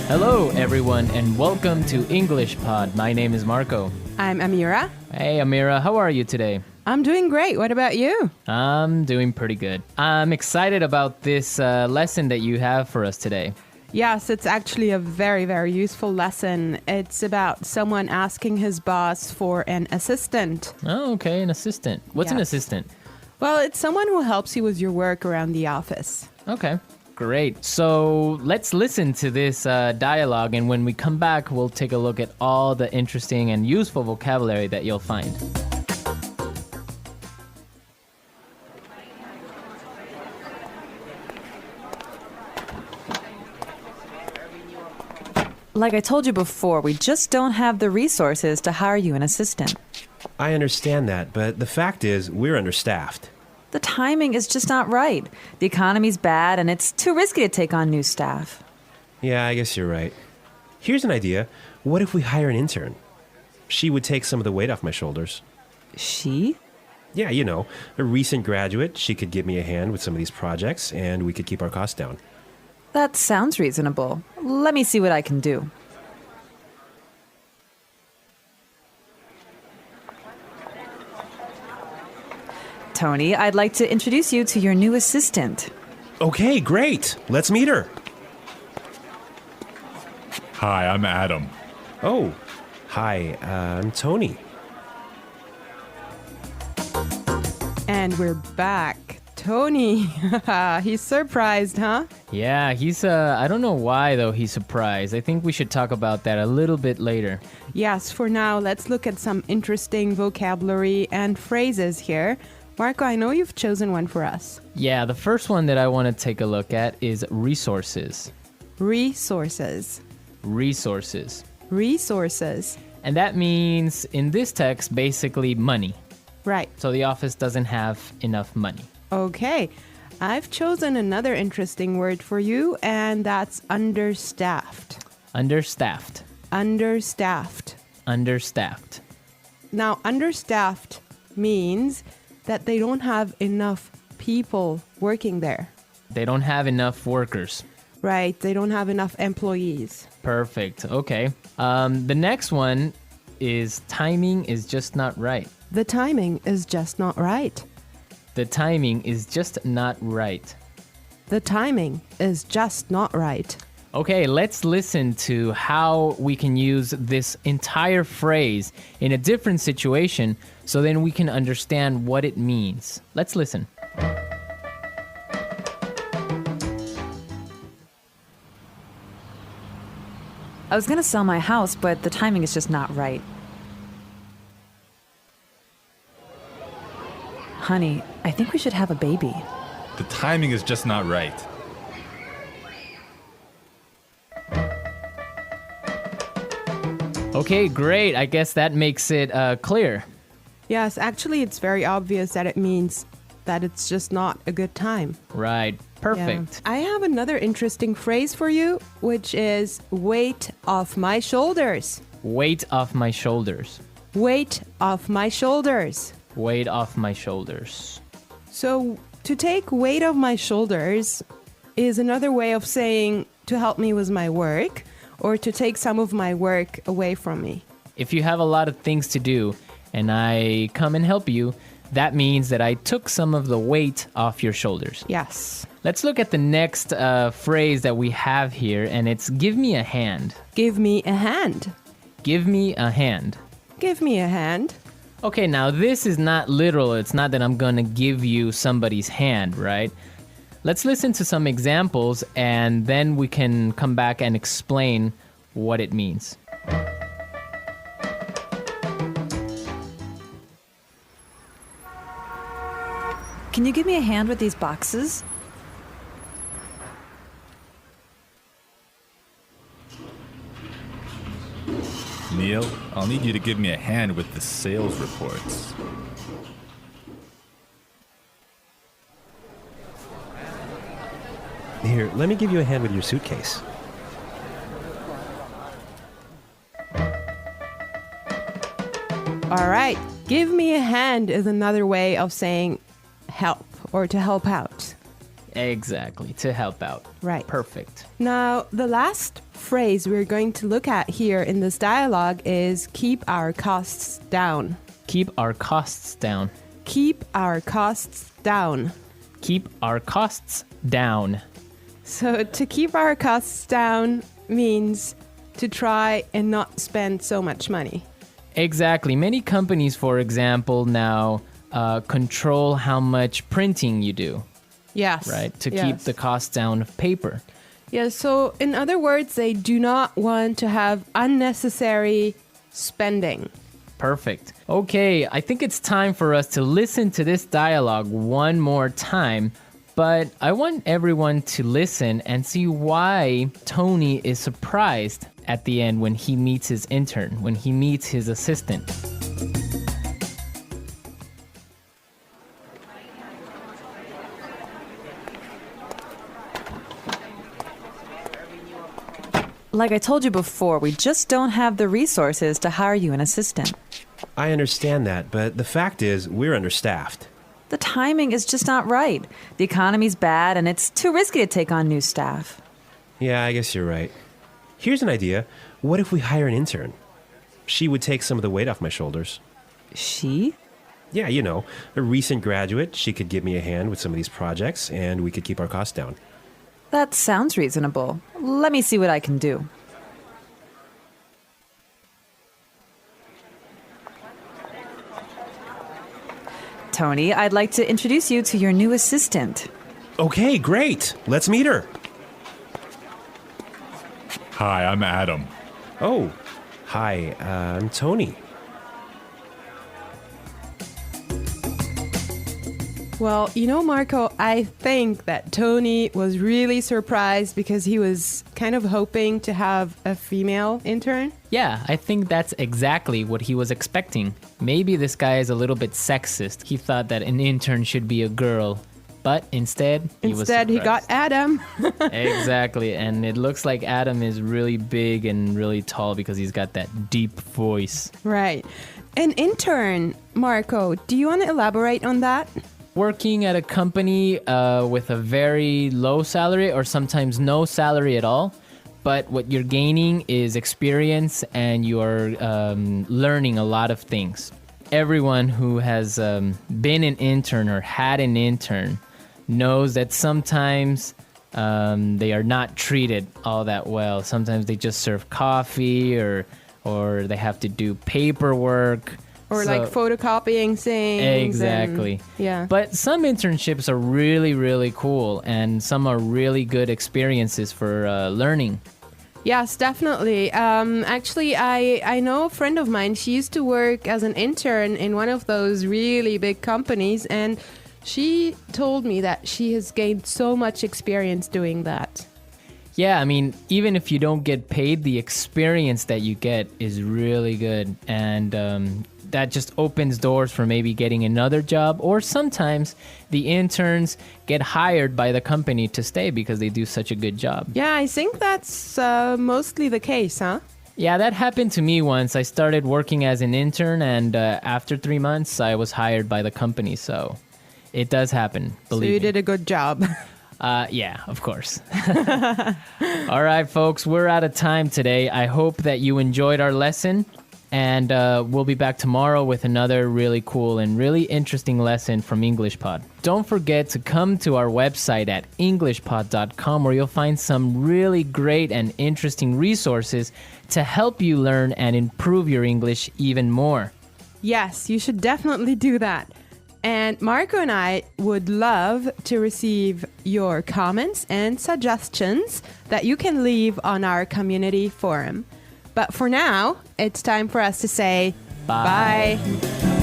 Hello, everyone, and welcome to English Pod. My name is Marco. I'm Amira. Hey, Amira, how are you today? I'm doing great. What about you? I'm doing pretty good. I'm excited about this lesson that you have for us today. Yes, it's actually a very, very useful lesson. It's about someone asking his boss for an assistant. Oh, okay, an assistant. What's an Yes. assistant? Well, it's someone who helps you with your work around the office. Okay, great. So let's listen to this dialogue, and when we come back, we'll take a look at all the interesting and useful vocabulary that you'll find. Like I told you before, we just don't have the resources to hire you an assistant. I understand that, but the fact is, we're understaffed. The timing is just not right. The economy's bad, and it's too risky to take on new staff. Yeah, I guess you're right. Here's an idea. What if we hire an intern? She would take some of the weight off my shoulders. She? Yeah, you know, a recent graduate. She could give me a hand with some of these projects, and we could keep our costs down. That sounds reasonable. Let me see what I can do. Tony, I'd like to introduce you to your new assistant. Okay, great. Let's meet her. Hi, I'm Adam. Oh, hi, I'm Tony. And we're back. Tony. He's surprised, huh? Yeah, I don't know why, though, he's surprised. I think we should talk about that a little bit later. Yes, for now, let's look at some interesting vocabulary and phrases here. Marco, I know you've chosen one for us. Yeah, the first one that I want to take a look at is resources. Resources. Resources. Resources. And that means, in this text, basically money. Right. So the office doesn't have enough money. Okay. I've chosen another interesting word for you, and that's understaffed. Understaffed. Understaffed. Understaffed. Now, understaffed means that they don't have enough people working there. They don't have enough workers. Right. They don't have enough employees. Perfect. Okay. The next one is timing is just not right. The timing is just not right. The timing is just not right. The timing is just not right. Okay, let's listen to how we can use this entire phrase in a different situation so then we can understand what it means. Let's listen. I was going to sell my house, but the timing is just not right. Honey, I think we should have a baby. The timing is just not right. Okay, great. I guess that makes it clear. Yes, actually, it's very obvious that it means that it's just not a good time. Right. Perfect. Yeah. I have another interesting phrase for you, which is weight off my shoulders. Weight off my shoulders. Weight off my shoulders. Weight off my shoulders. So, to take weight off my shoulders is another way of saying to help me with my work or to take some of my work away from me. If you have a lot of things to do and I come and help you, that means that I took some of the weight off your shoulders. Yes. Let's look at the next phrase that we have here, and it's give me a hand. Give me a hand. Give me a hand. Give me a hand. Okay, now this is not literal. It's not that I'm going to give you somebody's hand, right? Let's listen to some examples, and then we can come back and explain what it means. Can you give me a hand with these boxes? Neil, I'll need you to give me a hand with the sales reports. Here, let me give you a hand with your suitcase. All right. Give me a hand is another way of saying help or to help out. Exactly, to help out. Right. Perfect. Now, the last phrase we're going to look at here in this dialogue is keep our costs down. Keep our costs down. Keep our costs down. Keep our costs down. So to keep our costs down means to try and not spend so much money. Exactly. Many companies, for example, now control how much printing you do, Yes. right? To keep yes. the cost down of paper. Yeah, so in other words, they do not want to have unnecessary spending. Perfect. Okay, I think it's time for us to listen to this dialogue one more time. But I want everyone to listen and see why Tony is surprised at the end when he meets his intern, when he meets his assistant. Like I told you before, we just don't have the resources to hire you an assistant. I understand that, but the fact is, we're understaffed. The timing is just not right. The economy's bad, and it's too risky to take on new staff. Yeah, I guess you're right. Here's an idea. What if we hire an intern? She would take some of the weight off my shoulders. She? Yeah, you know, a recent graduate. She could give me a hand with some of these projects, and we could keep our costs down. That sounds reasonable. Let me see what I can do. Tony, I'd like to introduce you to your new assistant. Okay, great. Let's meet her. Hi, I'm Adam. Oh, hi, I'm Tony. Well, you know, Marco, I think that Tony was really surprised because he was kind of hoping to have a female intern. Yeah, I think that's exactly what he was expecting. Maybe this guy is a little bit sexist. He thought that an intern should be a girl, but instead he got Adam. Exactly, and it looks like Adam is really big and really tall because he's got that deep voice. Right. An intern, Marco, do you want to elaborate on that? Working at a company with a very low salary or sometimes no salary at all, but what you're gaining is experience and you're learning a lot of things. Everyone who has been an intern or had an intern knows that sometimes they are not treated all that well. Sometimes they just serve coffee or they have to do paperwork. Or like photocopying things. Exactly. Yeah. But some internships are really, really cool, and some are really good experiences for learning. Yes, definitely. Actually, I know a friend of mine. She used to work as an intern in one of those really big companies, and she told me that she has gained so much experience doing that. Yeah, I mean, even if you don't get paid, the experience that you get is really good, and that just opens doors for maybe getting another job, or sometimes the interns get hired by the company to stay because they do such a good job. Yeah, I think that's mostly the case, huh? Yeah, that happened to me once. I started working as an intern, and after 3 months, I was hired by the company, so it does happen, believe So you me. did a good job. Yeah, of course. All right, folks, we're out of time today. I hope that you enjoyed our lesson. And we'll be back tomorrow with another really cool and really interesting lesson from EnglishPod. Don't forget to come to our website at englishpod.com where you'll find some really great and interesting resources to help you learn and improve your English even more. Yes, you should definitely do that. And Marco and I would love to receive your comments and suggestions that you can leave on our community forum. But for now, it's time for us to say Bye. bye.